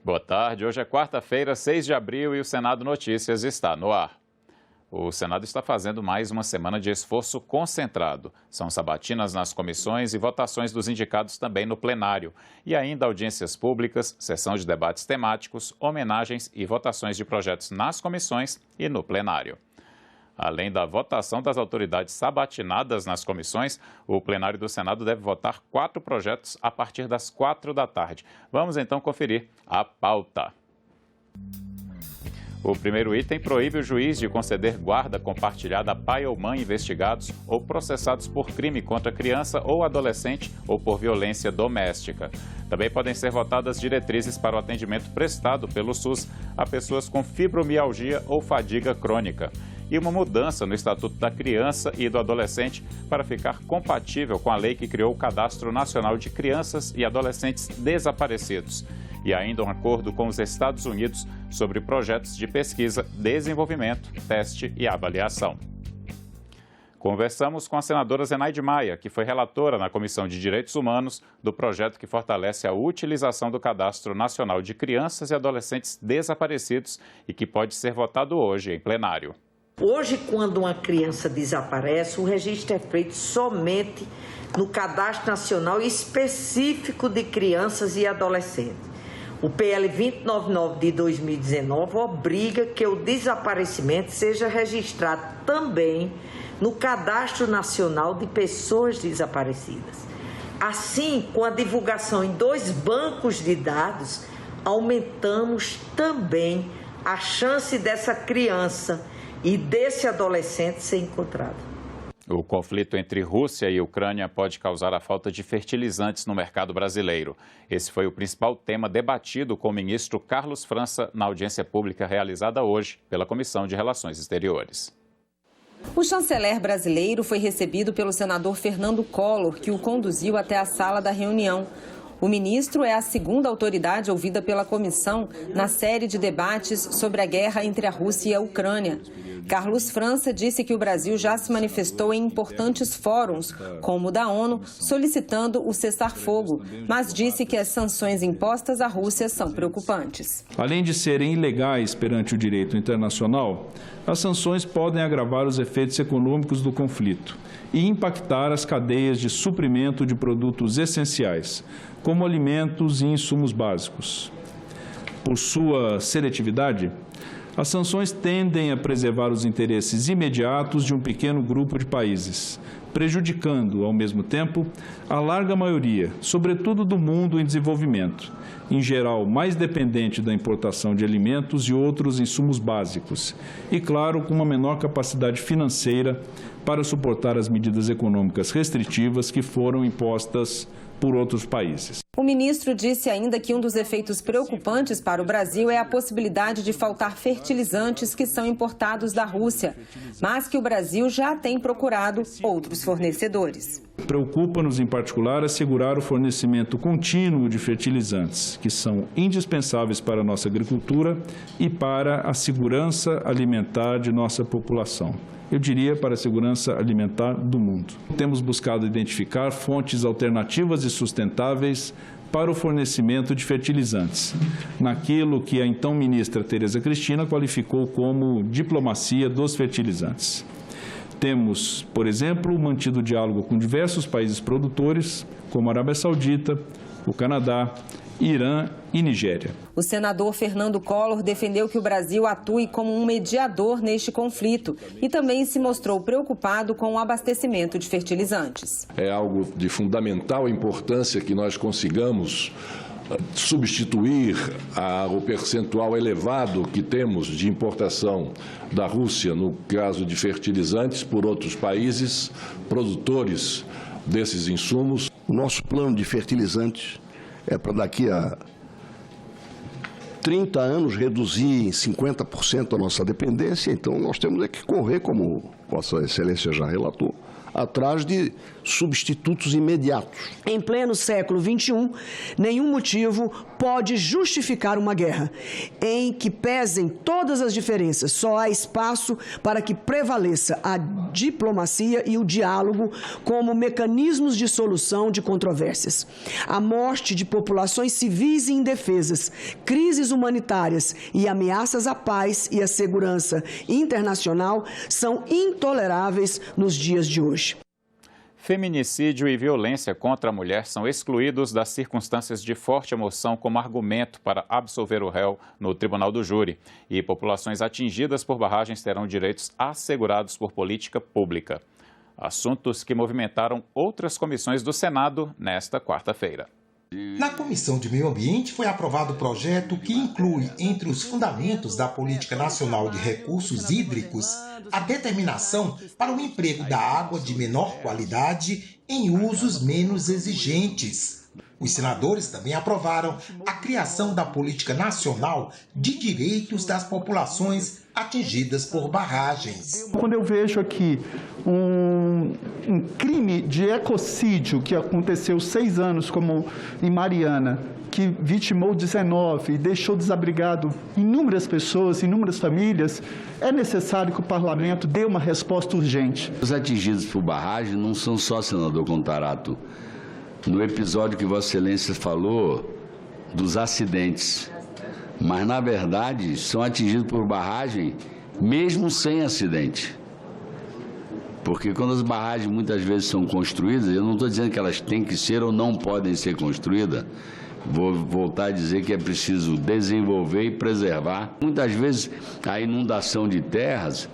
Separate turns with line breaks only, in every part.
Boa tarde. Hoje é quarta-feira, 6 de abril e o Senado Notícias está no ar. O Senado está fazendo mais uma semana de esforço concentrado. São sabatinas nas comissões e votações dos indicados também no plenário. E ainda audiências públicas, sessão de debates temáticos, homenagens e votações de projetos nas comissões e no plenário. Além da votação das autoridades sabatinadas nas comissões, o plenário do Senado deve votar 4 projetos a partir das 4 da tarde. Vamos então conferir a pauta. O primeiro item proíbe o juiz de conceder guarda compartilhada a pai ou mãe investigados ou processados por crime contra criança ou adolescente ou por violência doméstica. Também podem ser votadas diretrizes para o atendimento prestado pelo SUS a pessoas com fibromialgia ou fadiga crônica. E uma mudança no Estatuto da Criança e do Adolescente para ficar compatível com a lei que criou o Cadastro Nacional de Crianças e Adolescentes Desaparecidos. E ainda um acordo com os Estados Unidos sobre projetos de pesquisa, desenvolvimento, teste e avaliação. Conversamos com a senadora Zenaide Maia, que foi relatora na Comissão de Direitos Humanos do projeto que fortalece a utilização do Cadastro Nacional de Crianças e Adolescentes Desaparecidos e que pode ser votado hoje em plenário.
Hoje, quando uma criança desaparece, o registro é feito somente no Cadastro Nacional Específico de Crianças e Adolescentes. O PL 2099 de 2019 obriga que o desaparecimento seja registrado também no Cadastro Nacional de Pessoas Desaparecidas. Assim, com a divulgação em 2 bancos de dados, aumentamos também a chance dessa criança e desse adolescente ser encontrado.
O conflito entre Rússia e Ucrânia pode causar a falta de fertilizantes no mercado brasileiro. Esse foi o principal tema debatido com o ministro Carlos França na audiência pública realizada hoje pela Comissão de Relações Exteriores.
O chanceler brasileiro foi recebido pelo senador Fernando Collor, que o conduziu até a sala da reunião. O ministro é a segunda autoridade ouvida pela comissão na série de debates sobre a guerra entre a Rússia e a Ucrânia. Carlos França disse que o Brasil já se manifestou em importantes fóruns, como o da ONU, solicitando o cessar-fogo, mas disse que as sanções impostas à Rússia são preocupantes.
Além de serem ilegais perante o direito internacional, as sanções podem agravar os efeitos econômicos do conflito e impactar as cadeias de suprimento de produtos essenciais, como alimentos e insumos básicos. Por sua seletividade, as sanções tendem a preservar os interesses imediatos de um pequeno grupo de países, prejudicando, ao mesmo tempo, a larga maioria, sobretudo do mundo em desenvolvimento, em geral mais dependente da importação de alimentos e outros insumos básicos, e, claro, com uma menor capacidade financeira para suportar as medidas econômicas restritivas que foram impostas por outros países.
O ministro disse ainda que um dos efeitos preocupantes para o Brasil é a possibilidade de faltar fertilizantes que são importados da Rússia, mas que o Brasil já tem procurado outros fornecedores.
Preocupa-nos, em particular, assegurar o fornecimento contínuo de fertilizantes, que são indispensáveis para a nossa agricultura e para a segurança alimentar de nossa população. Eu diria para a segurança alimentar do mundo. Temos buscado identificar fontes alternativas e sustentáveis para o fornecimento de fertilizantes, naquilo que a então ministra Tereza Cristina qualificou como diplomacia dos fertilizantes. Temos, por exemplo, mantido diálogo com diversos países produtores, como a Arábia Saudita, o Canadá, Irã e Nigéria.
O senador Fernando Collor defendeu que o Brasil atue como um mediador neste conflito e também se mostrou preocupado com o abastecimento de fertilizantes.
É algo de fundamental importância que nós consigamos substituir o percentual elevado que temos de importação da Rússia, no caso de fertilizantes, por outros países produtores desses insumos.
O nosso plano de fertilizantes é para daqui a 30 anos reduzir em 50% a nossa dependência, então nós temos que correr, como Vossa Excelência já relatou, atrás de substitutos imediatos.
Em pleno século XXI, nenhum motivo pode justificar uma guerra. Em que pesem todas as diferenças, só há espaço para que prevaleça a diplomacia e o diálogo como mecanismos de solução de controvérsias. A morte de populações civis e indefesas, crises humanitárias e ameaças à paz e à segurança internacional são intoleráveis nos dias de hoje.
Feminicídio e violência contra a mulher são excluídos das circunstâncias de forte emoção como argumento para absolver o réu no tribunal do júri. E populações atingidas por barragens terão direitos assegurados por política pública. Assuntos que movimentaram outras comissões do Senado nesta quarta-feira.
Na Comissão de Meio Ambiente foi aprovado o projeto que inclui entre os fundamentos da Política Nacional de Recursos Hídricos a determinação para o emprego da água de menor qualidade em usos menos exigentes. Os senadores também aprovaram a criação da Política Nacional de Direitos das Populações atingidas por barragens.
Quando eu vejo aqui um crime de ecocídio que aconteceu 6 anos, como em Mariana, que vitimou 19 e deixou desabrigado inúmeras pessoas, inúmeras famílias, é necessário que o parlamento dê uma resposta urgente.
Os atingidos por barragem não são só, senador Contarato. No episódio que Vossa Excelência falou dos acidentes, mas na verdade são atingidos por barragem mesmo sem acidente. Porque quando as barragens muitas vezes são construídas, eu não estou dizendo que elas têm que ser ou não podem ser construídas, vou voltar a dizer que é preciso desenvolver e preservar. Muitas vezes a inundação de terras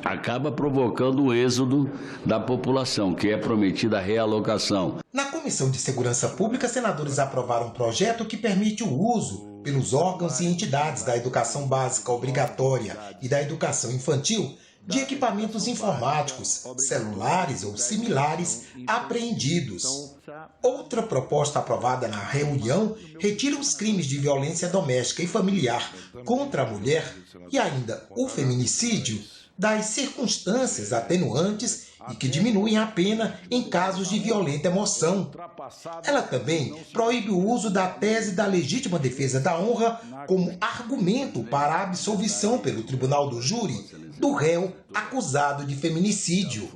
acaba provocando o êxodo da população, que é prometida a realocação.
Na Comissão de Segurança Pública, senadores aprovaram um projeto que permite o uso pelos órgãos e entidades da educação básica obrigatória e da educação infantil de equipamentos informáticos, celulares ou similares apreendidos. Outra proposta aprovada na reunião retira os crimes de violência doméstica e familiar contra a mulher e ainda o feminicídio das circunstâncias atenuantes e que diminuem a pena em casos de violenta emoção. Ela também proíbe o uso da tese da legítima defesa da honra como argumento para a absolvição pelo tribunal do júri do réu acusado de feminicídio.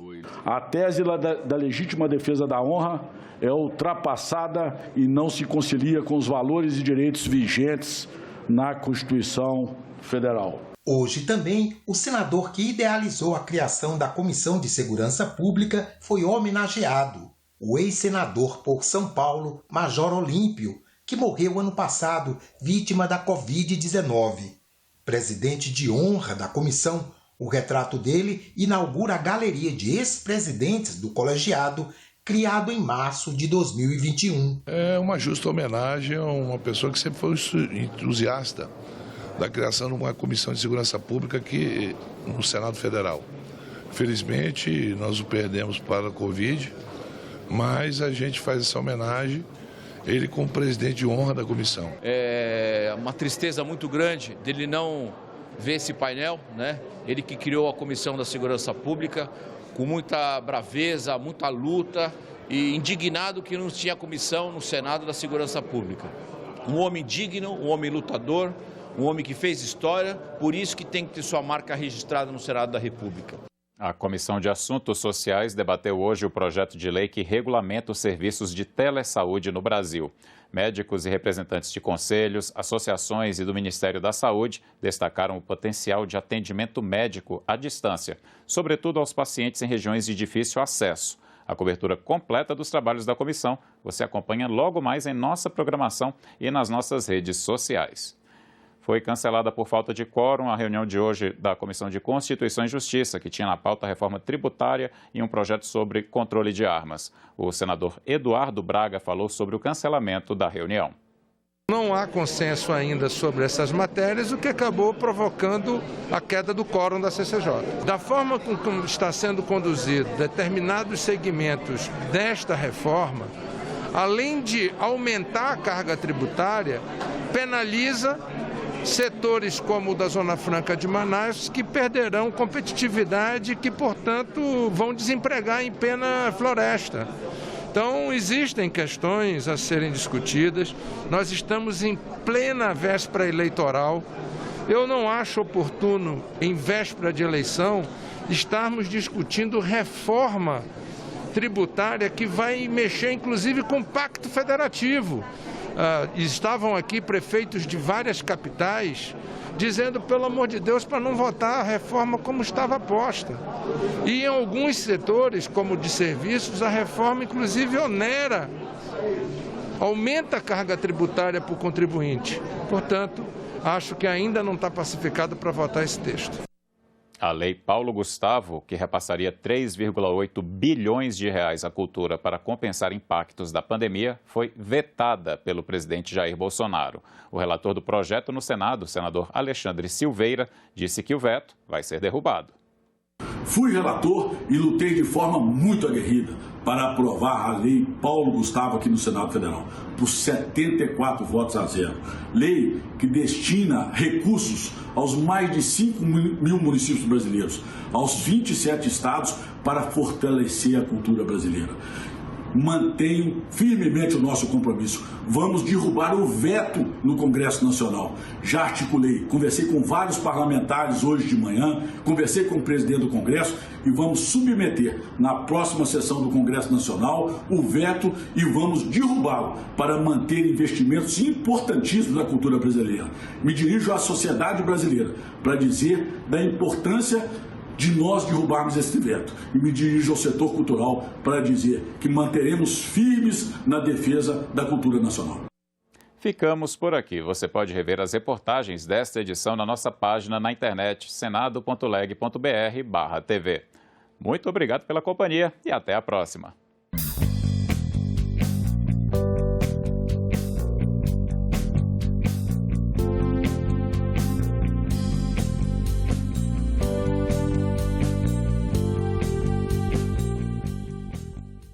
A tese da legítima defesa da honra é ultrapassada e não se concilia com os valores e direitos vigentes na Constituição Federal.
Hoje também, o senador que idealizou a criação da Comissão de Segurança Pública foi homenageado, o ex-senador por São Paulo, Major Olímpio, que morreu ano passado, vítima da Covid-19. Presidente de honra da comissão, o retrato dele inaugura a galeria de ex-presidentes do colegiado, criado em março de 2021.
É uma justa homenagem a uma pessoa que sempre foi entusiasta da criação de uma Comissão de Segurança Pública aqui no Senado Federal. Felizmente, nós o perdemos para a Covid, mas a gente faz essa homenagem, ele como presidente de honra da comissão.
É uma tristeza muito grande dele não ver esse painel, né? Ele que criou a Comissão da Segurança Pública com muita braveza, muita luta e indignado que não tinha comissão no Senado da Segurança Pública. Um homem digno, um homem lutador, um homem que fez história, por isso que tem que ter sua marca registrada no Senado da República.
A Comissão de Assuntos Sociais debateu hoje o projeto de lei que regulamenta os serviços de telesaúde no Brasil. Médicos e representantes de conselhos, associações e do Ministério da Saúde destacaram o potencial de atendimento médico à distância, sobretudo aos pacientes em regiões de difícil acesso. A cobertura completa dos trabalhos da comissão você acompanha logo mais em nossa programação e nas nossas redes sociais. Foi cancelada por falta de quórum a reunião de hoje da Comissão de Constituição e Justiça, que tinha na pauta a reforma tributária e um projeto sobre controle de armas. O senador Eduardo Braga falou sobre o cancelamento da reunião.
Não há consenso ainda sobre essas matérias, o que acabou provocando a queda do quórum da CCJ. Da forma como está sendo conduzido determinados segmentos desta reforma, além de aumentar a carga tributária, penaliza setores como o da Zona Franca de Manaus que perderão competitividade e que, portanto, vão desempregar em plena floresta. Então, existem questões a serem discutidas. Nós estamos em plena véspera eleitoral. Eu não acho oportuno, em véspera de eleição, estarmos discutindo reforma tributária que vai mexer, inclusive, com o Pacto Federativo. Estavam aqui prefeitos de várias capitais dizendo, pelo amor de Deus, para não votar a reforma como estava posta. E em alguns setores, como de serviços, a reforma inclusive onera, aumenta a carga tributária para o contribuinte. Portanto, acho que ainda não está pacificado para votar esse texto.
A Lei Paulo Gustavo, que repassaria 3,8 bilhões de reais à cultura para compensar impactos da pandemia, foi vetada pelo presidente Jair Bolsonaro. O relator do projeto no Senado, o senador Alexandre Silveira, disse que o veto vai ser derrubado.
Fui relator e lutei de forma muito aguerrida para aprovar a Lei Paulo Gustavo aqui no Senado Federal, por 74 votos a 0. Lei que destina recursos aos mais de 5 mil municípios brasileiros, aos 27 estados, para fortalecer a cultura brasileira. Mantenho firmemente o nosso compromisso. Vamos derrubar o veto no Congresso Nacional. Já articulei, conversei com vários parlamentares hoje de manhã, conversei com o presidente do Congresso e vamos submeter na próxima sessão do Congresso Nacional o veto e vamos derrubá-lo para manter investimentos importantíssimos na cultura brasileira. Me dirijo à sociedade brasileira para dizer da importância de nós derrubarmos esse veto. E me dirijo ao setor cultural para dizer que manteremos firmes na defesa da cultura nacional.
Ficamos por aqui. Você pode rever as reportagens desta edição na nossa página na internet senado.leg.br/tv. Muito obrigado pela companhia e até a próxima.